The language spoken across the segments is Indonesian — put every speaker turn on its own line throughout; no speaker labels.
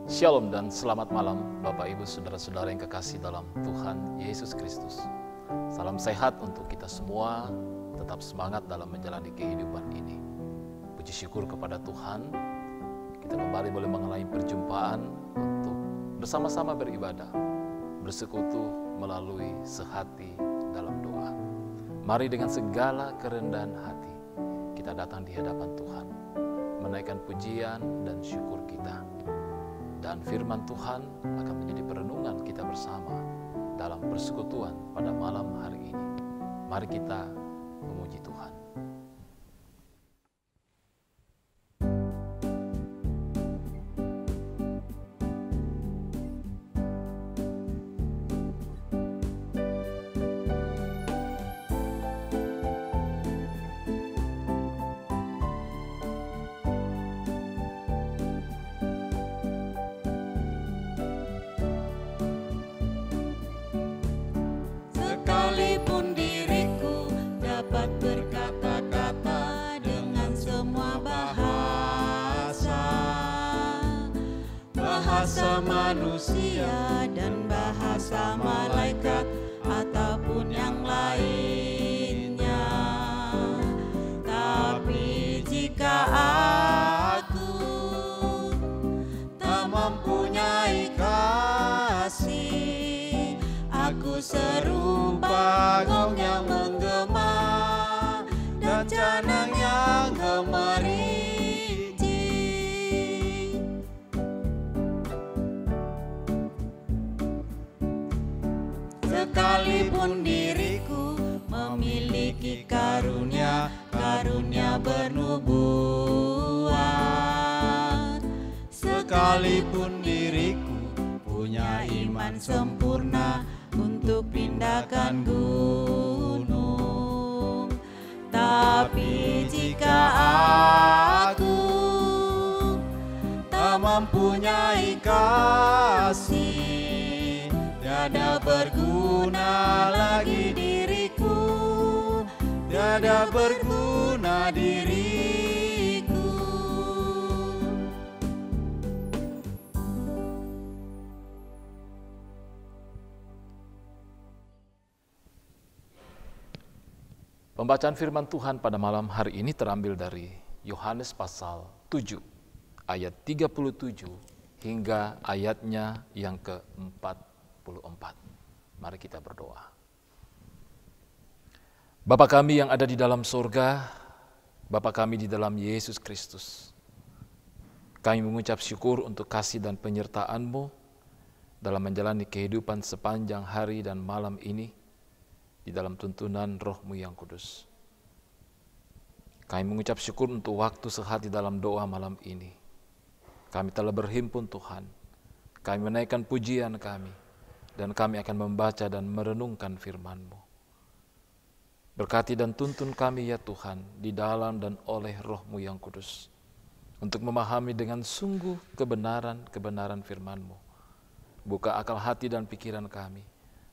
Shalom dan selamat malam Bapak Ibu Saudara-saudara yang kekasih dalam Tuhan Yesus Kristus. Salam sehat untuk kita semua, tetap semangat dalam menjalani kehidupan ini. Puji syukur kepada Tuhan, kita kembali boleh mengalami perjumpaan untuk bersama-sama beribadah, bersekutu melalui sehati dalam doa. Mari dengan segala kerendahan hati, kita datang di hadapan Tuhan, menaikkan pujian dan syukur kita. Dan firman Tuhan akan menjadi perenungan kita bersama dalam persekutuan pada malam hari ini. Mari kita memuji Tuhan.
Sekalipun diriku dapat berkata-kata dengan semua bahasa manusia dan bahasa malaikat ataupun yang lainnya. Tapi jika aku tak mempunyai kasih, aku serupa gong yang menggema dan canang yang gemericik. Sekalipun diriku memiliki karunia bernubuat, sekalipun diriku punya iman sempurna untuk pindahkan gunung, tapi jika aku tak mempunyai kasih, tiada berguna lagi diriku, tiada berguna diriku.
Pembacaan firman Tuhan pada malam hari ini terambil dari Yohanes pasal 7 ayat 37 hingga ayatnya yang ke-44. Mari kita berdoa. Bapa kami yang ada di dalam surga, Bapa kami di dalam Yesus Kristus, kami mengucap syukur untuk kasih dan penyertaan-Mu dalam menjalani kehidupan sepanjang hari dan malam ini di dalam tuntunan Roh-Mu yang kudus. Kami mengucap syukur untuk waktu sehati dalam doa malam ini. Kami telah berhimpun Tuhan, kami menaikkan pujian kami, dan kami akan membaca dan merenungkan firman-Mu. Berkati dan tuntun kami ya Tuhan di dalam dan oleh Roh-Mu yang kudus, untuk memahami dengan sungguh kebenaran firman-Mu. Buka akal hati dan pikiran kami,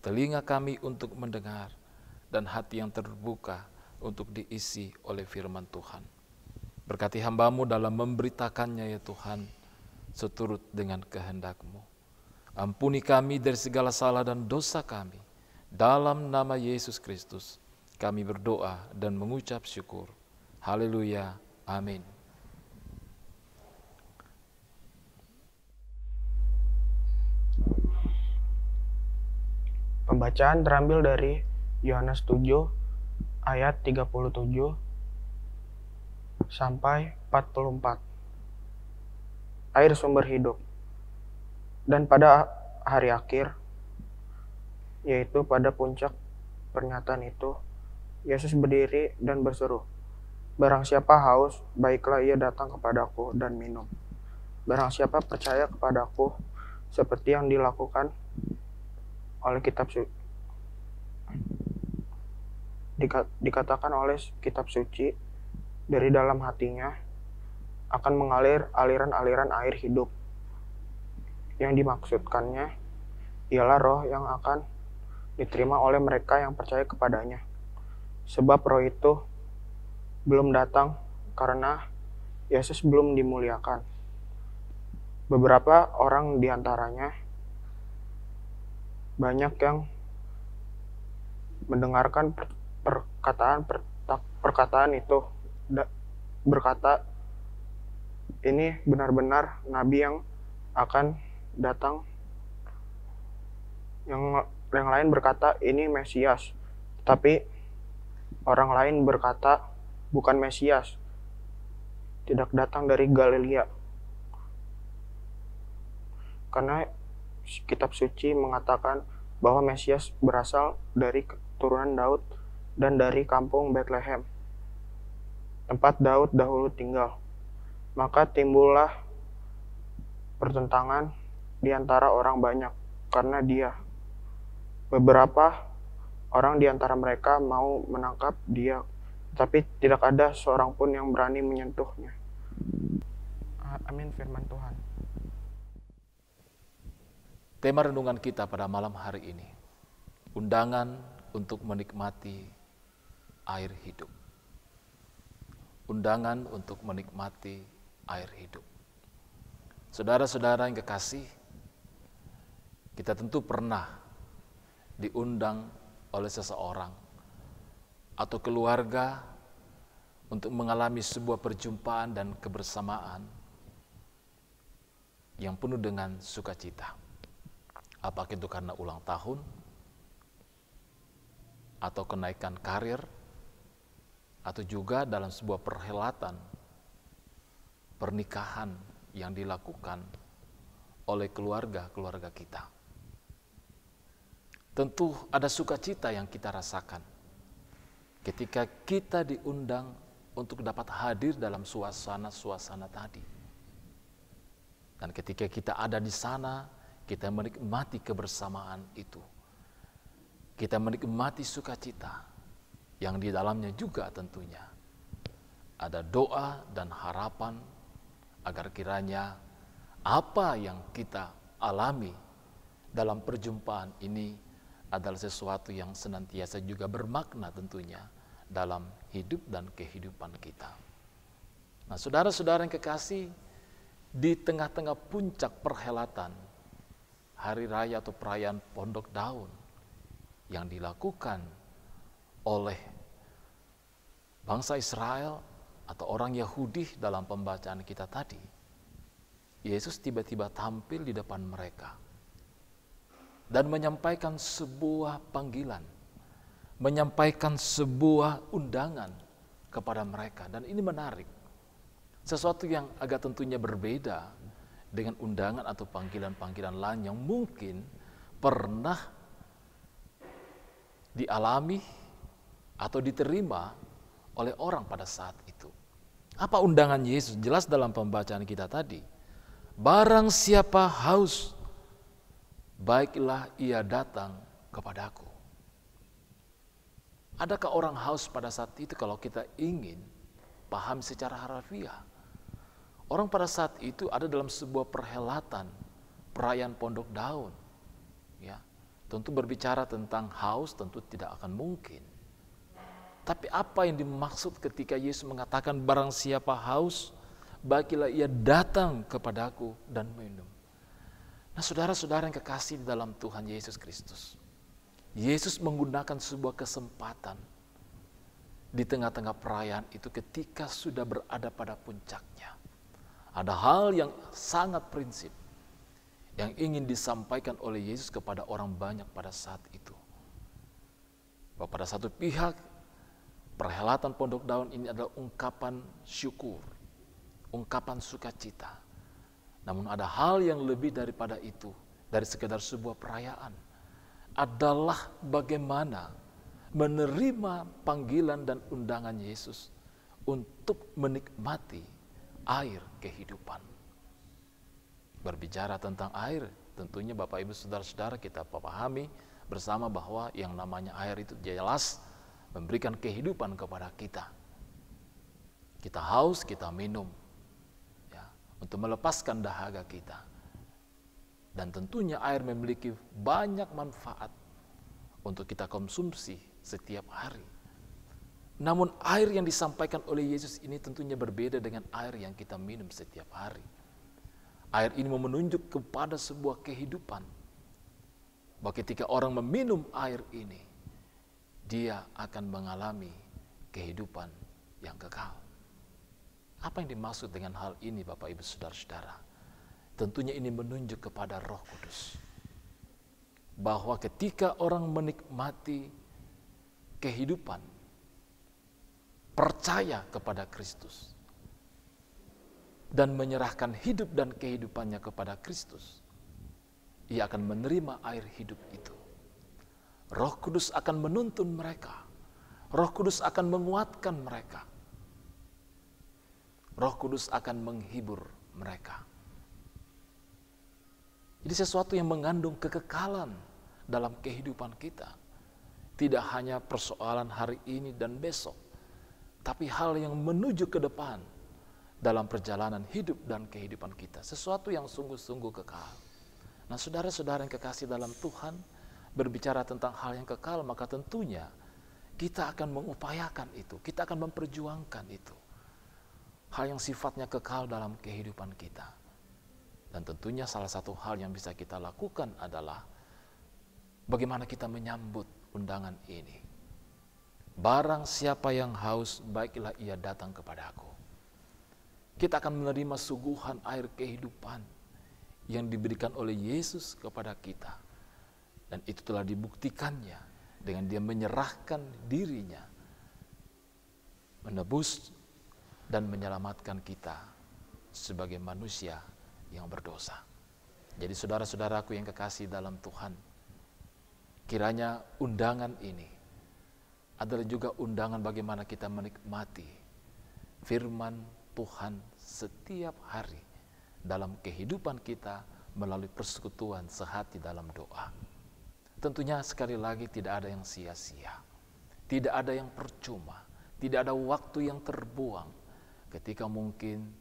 telinga kami untuk mendengar, dan hati yang terbuka untuk diisi oleh firman Tuhan. Berkati hamba-Mu dalam memberitakannya ya Tuhan, seturut dengan kehendak-Mu. Ampuni kami dari segala salah dan dosa kami. Dalam nama Yesus Kristus, kami berdoa dan mengucap syukur. Haleluya. Amin.
Pembacaan terambil dari Yohanes 7 ayat 37 sampai 44. Air sumber hidup. Dan pada hari akhir, yaitu pada puncak pernyataan itu, Yesus berdiri dan berseru, "Barang siapa haus, baiklah ia datang kepadaku dan minum. Barang siapa percaya kepadaku, seperti yang dilakukan oleh kitab suci, dikatakan oleh kitab suci, dari dalam hatinya akan mengalir aliran-aliran air hidup." Yang dimaksudkannya ialah roh yang akan diterima oleh mereka yang percaya kepadanya. Sebab roh itu belum datang karena Yesus belum dimuliakan. beberapa orang di antaranya banyak yang mendengarkan perkataan itu, berkata, ini benar-benar nabi yang akan datang. Yang lain berkata, ini Mesias. Tapi orang lain berkata, bukan Mesias, tidak datang dari Galilea. Karena kitab suci mengatakan bahwa Mesias berasal dari keturunan Daud dan dari kampung Bethlehem, tempat Daud dahulu tinggal. Maka timbullah pertentangan di antara orang banyak karena dia. Beberapa orang di antara mereka mau menangkap dia, tapi tidak ada seorang pun yang berani menyentuhnya. Amin firman Tuhan.
Tema renungan kita pada malam hari ini, undangan untuk menikmati air hidup. Undangan untuk menikmati air hidup. Saudara-saudara yang kekasih, kita tentu pernah diundang oleh seseorang atau keluarga untuk mengalami sebuah perjumpaan dan kebersamaan yang penuh dengan sukacita. Apakah itu karena ulang tahun atau kenaikan karir atau juga dalam sebuah perhelatan pernikahan yang dilakukan oleh keluarga kita. Tentu ada sukacita yang kita rasakan ketika kita diundang untuk dapat hadir dalam suasana tadi. Dan ketika kita ada di sana, kita menikmati kebersamaan itu. Kita menikmati sukacita yang di dalamnya juga tentunya ada doa dan harapan agar kiranya apa yang kita alami dalam perjumpaan ini adalah sesuatu yang senantiasa juga bermakna tentunya dalam hidup dan kehidupan kita. Nah, saudara-saudara yang kekasih, di tengah-tengah puncak perhelatan hari raya atau perayaan Pondok Daun yang dilakukan oleh bangsa Israel atau orang Yahudi dalam pembacaan kita tadi, Yesus tiba-tiba tampil di depan mereka dan menyampaikan sebuah panggilan, menyampaikan sebuah undangan kepada mereka. Dan ini menarik, sesuatu yang agak tentunya berbeda dengan undangan atau panggilan-panggilan lain yang mungkin pernah dialami atau diterima oleh orang pada saat itu. Apa undangan Yesus? Jelas dalam pembacaan kita tadi. Barang siapa haus, baiklah ia datang kepadaku. Adakah orang haus pada saat itu? Kalau kita ingin paham secara harfiah, orang pada saat itu ada dalam sebuah perhelatan perayaan Pondok Daun. Ya, tentu berbicara tentang haus tentu tidak akan mungkin. Tapi apa yang dimaksud ketika Yesus mengatakan barang siapa haus, baiklah ia datang kepadaku dan minum. Nah, saudara-saudara yang kekasih di dalam Tuhan Yesus Kristus, Yesus menggunakan sebuah kesempatan di tengah-tengah perayaan itu ketika sudah berada pada puncaknya. Ada hal yang sangat prinsip yang ingin disampaikan oleh Yesus kepada orang banyak pada saat itu. Bahwa pada satu pihak, perhelatan Pondok Daun ini adalah ungkapan syukur, ungkapan sukacita. Namun ada hal yang lebih daripada itu, dari sekedar sebuah perayaan, adalah bagaimana menerima panggilan dan undangan Yesus untuk menikmati air kehidupan. Berbicara tentang air, tentunya Bapak Ibu Saudara-saudara kita pahami bersama bahwa yang namanya air itu jelas memberikan kehidupan kepada kita. Kita haus, kita minum untuk melepaskan dahaga kita. Dan tentunya air memiliki banyak manfaat untuk kita konsumsi setiap hari. Namun air yang disampaikan oleh Yesus ini tentunya berbeda dengan air yang kita minum setiap hari. Air ini menunjuk kepada sebuah kehidupan. Bahwa ketika orang meminum air ini, dia akan mengalami kehidupan yang kekal. Apa yang dimaksud dengan hal ini, Bapak Ibu Saudara-saudara? Tentunya ini menunjuk kepada Roh Kudus. Bahwa ketika orang menikmati kehidupan, percaya kepada Kristus, dan menyerahkan hidup dan kehidupannya kepada Kristus, ia akan menerima air hidup itu. Roh Kudus akan menuntun mereka. Roh Kudus akan menguatkan mereka. Roh Kudus akan menghibur mereka. Jadi sesuatu yang mengandung kekekalan dalam kehidupan kita. Tidak hanya persoalan hari ini dan besok, tapi hal yang menuju ke depan dalam perjalanan hidup dan kehidupan kita. Sesuatu yang sungguh-sungguh kekal. Nah, saudara-saudara yang kekasih dalam Tuhan, berbicara tentang hal yang kekal, maka tentunya kita akan mengupayakan itu. Kita akan memperjuangkan itu. Hal yang sifatnya kekal dalam kehidupan kita. Dan tentunya salah satu hal yang bisa kita lakukan adalah bagaimana kita menyambut undangan ini. Barang siapa yang haus, baiklah ia datang kepadaku. Kita akan menerima suguhan air kehidupan yang diberikan oleh Yesus kepada kita. Dan itu telah dibuktikannya dengan dia menyerahkan dirinya, menebus dan menyelamatkan kita sebagai manusia yang berdosa. Jadi saudara-saudaraku yang kekasih dalam Tuhan, kiranya undangan ini adalah juga undangan bagaimana kita menikmati firman Tuhan setiap hari dalam kehidupan kita melalui persekutuan sehati dalam doa. Tentunya sekali lagi tidak ada yang sia-sia, tidak ada yang percuma, tidak ada waktu yang terbuang ketika mungkin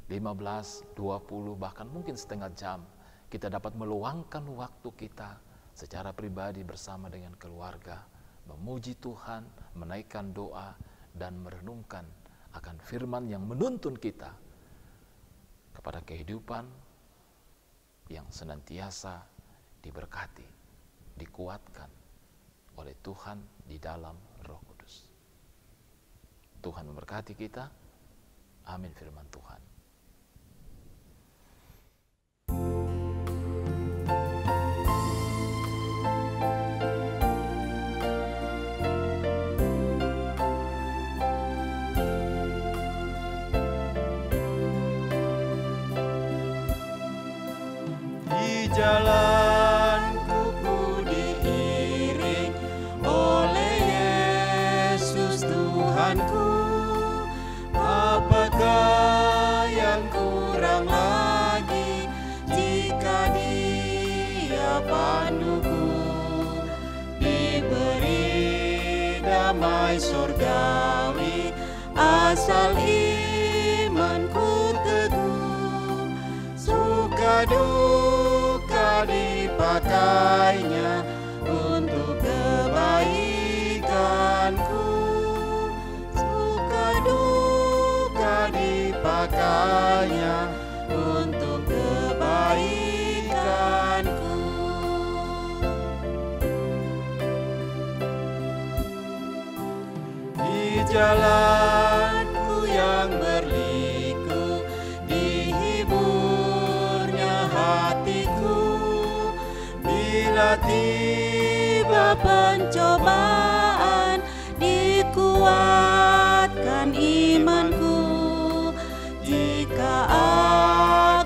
15, 20, bahkan mungkin setengah jam kita dapat meluangkan waktu kita secara pribadi bersama dengan keluarga, memuji Tuhan, menaikkan doa, dan merenungkan akan firman yang menuntun kita kepada kehidupan yang senantiasa diberkati, dikuatkan oleh Tuhan di dalam Roh Kudus. Tuhan memberkati kita. Amin firman Tuhan.
Jalanku ku diiring oleh Yesus Tuhanku. Apakah yang kurang lagi jika Dia panduku? Diberi damai surgawi asal imanku teguh. Suka duka dipakainya untuk kebaikanku. Suka duka dipakainya untuk kebaikanku. Di jalanku yang berliku, dihiburnya hatiku. Bila tiba pencobaan, dikuatkan imanku. Jika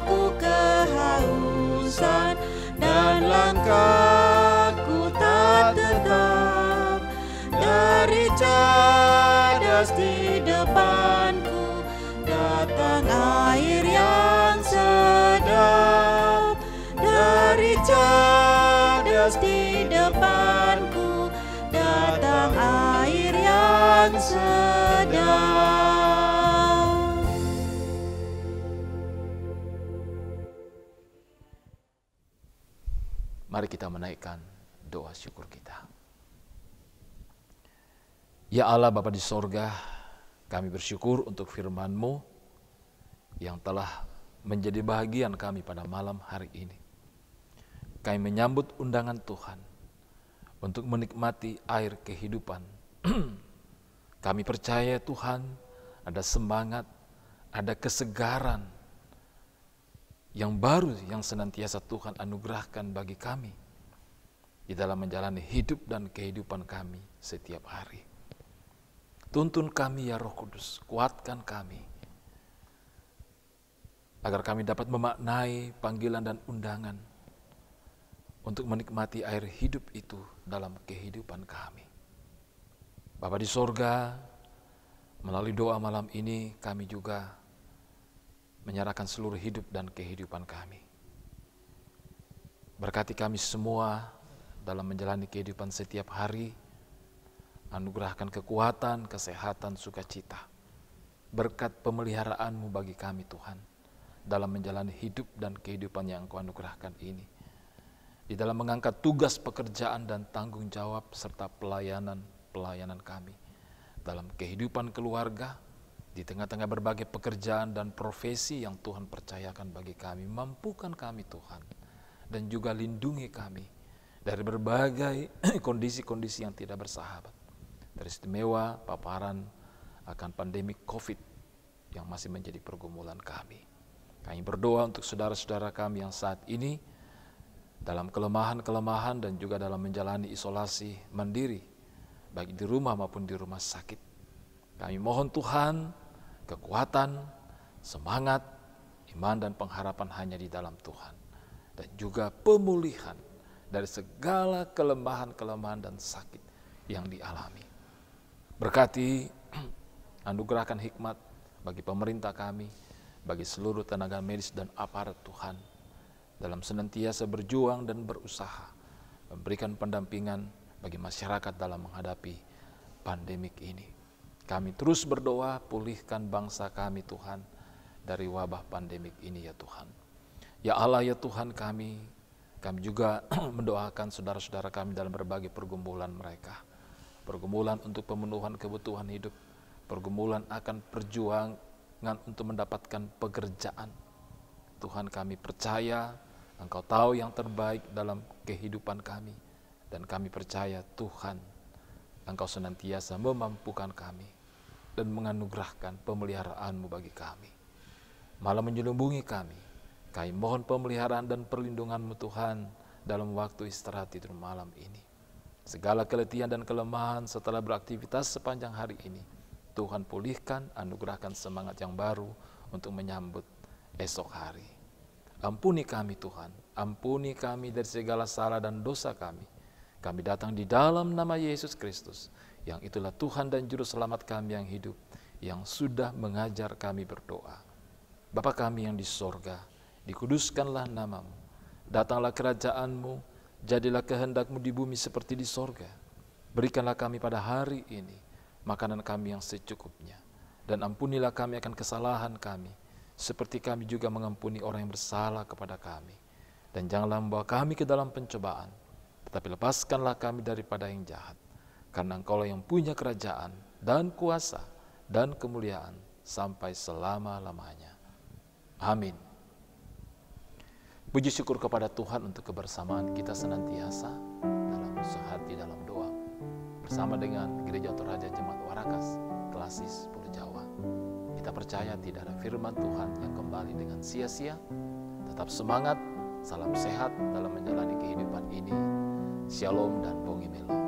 aku kehausan dan langkahku tak tetap, dari cadas di depanku datang air yang sedap. Dari cadas di depanku datang air yang sedap.
Mari kita menaikkan doa syukur kita. Ya Allah Bapa di sorga, kami bersyukur untuk firman-Mu yang telah menjadi bahagian kami pada malam hari ini. Kami menyambut undangan Tuhan untuk menikmati air kehidupan. Kami percaya Tuhan ada semangat, ada kesegaran yang baru yang senantiasa Tuhan anugerahkan bagi kami di dalam menjalani hidup dan kehidupan kami setiap hari. Tuntun kami ya Roh Kudus, kuatkan kami, agar kami dapat memaknai panggilan dan undangan untuk menikmati air hidup itu dalam kehidupan kami. Bapa di sorga, melalui doa malam ini kami juga menyerahkan seluruh hidup dan kehidupan kami. Berkati kami semua dalam menjalani kehidupan setiap hari, anugerahkan kekuatan, kesehatan, sukacita, berkat pemeliharaan-Mu bagi kami Tuhan, dalam menjalani hidup dan kehidupan yang Engkau anugerahkan ini, di dalam mengangkat tugas pekerjaan dan tanggung jawab serta pelayanan kami, dalam kehidupan keluarga, di tengah-tengah berbagai pekerjaan dan profesi yang Tuhan percayakan bagi kami. Mampukan kami Tuhan, dan juga lindungi kami dari berbagai kondisi-kondisi yang tidak bersahabat, teristimewa paparan akan pandemi COVID yang masih menjadi pergumulan kami. Kami berdoa untuk saudara-saudara kami yang saat ini dalam kelemahan-kelemahan dan juga dalam menjalani isolasi mandiri, baik di rumah maupun di rumah sakit. Kami mohon Tuhan kekuatan, semangat, iman dan pengharapan hanya di dalam Tuhan, dan juga pemulihan dari segala kelemahan-kelemahan dan sakit yang dialami. Berkati, anugerahkan hikmat bagi pemerintah kami, bagi seluruh tenaga medis dan aparat Tuhan, dalam senantiasa berjuang dan berusaha memberikan pendampingan bagi masyarakat dalam menghadapi pandemik ini. Kami terus berdoa, pulihkan bangsa kami Tuhan dari wabah pandemik ini ya Tuhan. Ya Allah ya Tuhan kami juga mendoakan saudara-saudara kami dalam berbagai pergumulan mereka. Pergumulan untuk pemenuhan kebutuhan hidup, pergumulan akan perjuangan untuk mendapatkan pekerjaan. Tuhan kami percaya Engkau tahu yang terbaik dalam kehidupan kami, dan kami percaya Tuhan Engkau senantiasa memampukan kami dan menganugerahkan pemeliharaan-Mu bagi kami. Malah menyelubungi kami mohon pemeliharaan dan perlindungan-Mu Tuhan dalam waktu istirahat tidur malam ini. Segala keletihan dan kelemahan setelah beraktivitas sepanjang hari ini, Tuhan pulihkan, anugerahkan semangat yang baru untuk menyambut esok hari. Ampuni kami Tuhan, ampuni kami dari segala salah dan dosa kami. Kami datang di dalam nama Yesus Kristus, yang itulah Tuhan dan Juru Selamat kami yang hidup, yang sudah mengajar kami berdoa. Bapa kami yang di sorga, dikuduskanlah nama-Mu, datanglah kerajaan-Mu, jadilah kehendak-Mu di bumi seperti di sorga. Berikanlah kami pada hari ini makanan kami yang secukupnya, dan ampunilah kami akan kesalahan kami, seperti kami juga mengampuni orang yang bersalah kepada kami. Dan janganlah membawa kami ke dalam pencobaan, tetapi lepaskanlah kami daripada yang jahat. Karena Engkau yang punya kerajaan dan kuasa dan kemuliaan sampai selama-lamanya. Amin. Puji syukur kepada Tuhan untuk kebersamaan kita senantiasa dalam sehati dalam doa, bersama dengan Gereja Toraja Jemaat Warakas Klasis Pulau Jawa. Kita percaya tidak ada firman Tuhan yang kembali dengan sia-sia. Tetap semangat, salam sehat dalam menjalani kehidupan ini. Shalom dan Bongimelo.